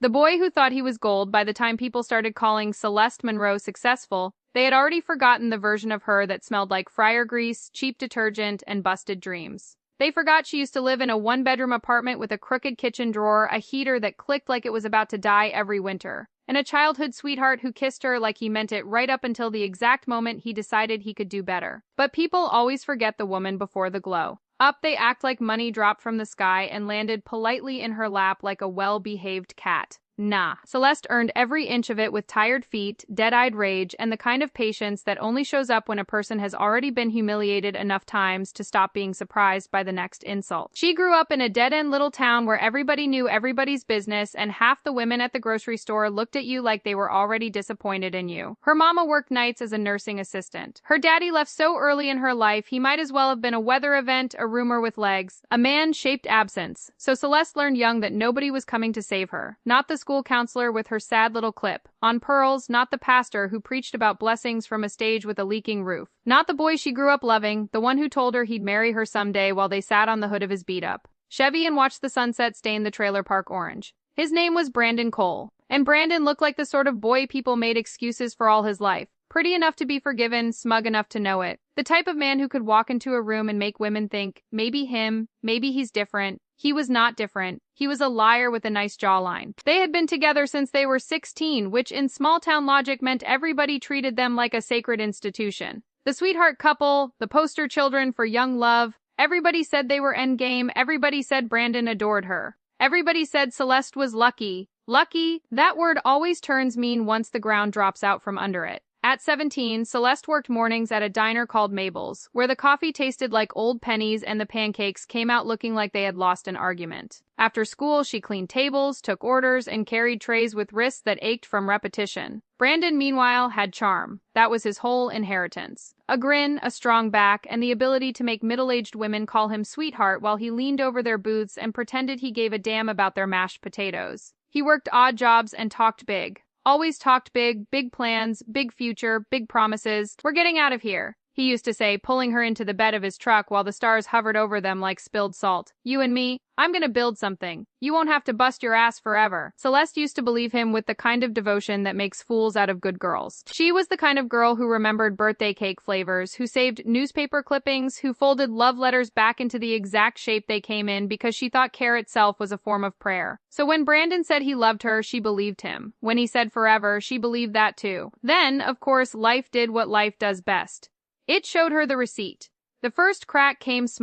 The boy who thought he was gold. By the time people started calling Celeste Monroe successful, they had already forgotten the version of her that smelled like fryer grease, cheap detergent, and busted dreams. They forgot she used to live in a one-bedroom apartment with a crooked kitchen drawer, a heater that clicked like it was about to die every winter, and a childhood sweetheart who kissed her like he meant it right up until the exact moment he decided he could do better. But people always forget the woman before the glow. Up they act like money dropped from the sky and landed politely in her lap like a well-behaved cat. Nah. Celeste earned every inch of it with tired feet, dead-eyed rage, and the kind of patience that only shows up when a person has already been humiliated enough times to stop being surprised by the next insult. She grew up in a dead-end little town where everybody knew everybody's business, and half the women at the grocery store looked at you like they were already disappointed in you. Her mama worked nights as a nursing assistant. Her daddy left so early in her life he might as well have been a weather event, a rumor with legs, a man-shaped absence. So Celeste learned young that nobody was coming to save her. Not the school counselor with her sad little clip on pearls, not the pastor who preached about blessings from a stage with a leaking roof, not the boy she grew up loving, the one who told her he'd marry her someday while they sat on the hood of his beat-up Chevy and watched the sunset stain the trailer park orange. His name was Brandon Cole, and Brandon looked like the sort of boy people made excuses for all his life. Pretty enough to be forgiven, smug enough to know it. The type of man who could walk into a room and make women think, maybe him, maybe he's different. He was not different. He was a liar with a nice jawline. They had been together since they were 16, which in small-town logic meant everybody treated them like a sacred institution. The sweetheart couple, the poster children for young love. Everybody said they were endgame. Everybody said Brandon adored her. Everybody said Celeste was lucky. Lucky? That word always turns mean once the ground drops out from under it. At 17, Celeste worked mornings at a diner called Mabel's, where the coffee tasted like old pennies and the pancakes came out looking like they had lost an argument. After school, she cleaned tables, took orders, and carried trays with wrists that ached from repetition. Brandon, meanwhile, had charm. That was his whole inheritance. A grin, a strong back, and the ability to make middle-aged women call him sweetheart while he leaned over their booths and pretended he gave a damn about their mashed potatoes. He worked odd jobs and talked big. Always talked big, big plans, big future, big promises. We're getting out of here, he used to say, pulling her into the bed of his truck while the stars hovered over them like spilled salt. You and me, I'm gonna build something. You won't have to bust your ass forever. Celeste used to believe him with the kind of devotion that makes fools out of good girls. She was the kind of girl who remembered birthday cake flavors, who saved newspaper clippings, who folded love letters back into the exact shape they came in because she thought care itself was a form of prayer. So when Brandon said he loved her, she believed him. When he said forever, she believed that too. Then, of course, life did what life does best. It showed her the receipt. The first crack came small.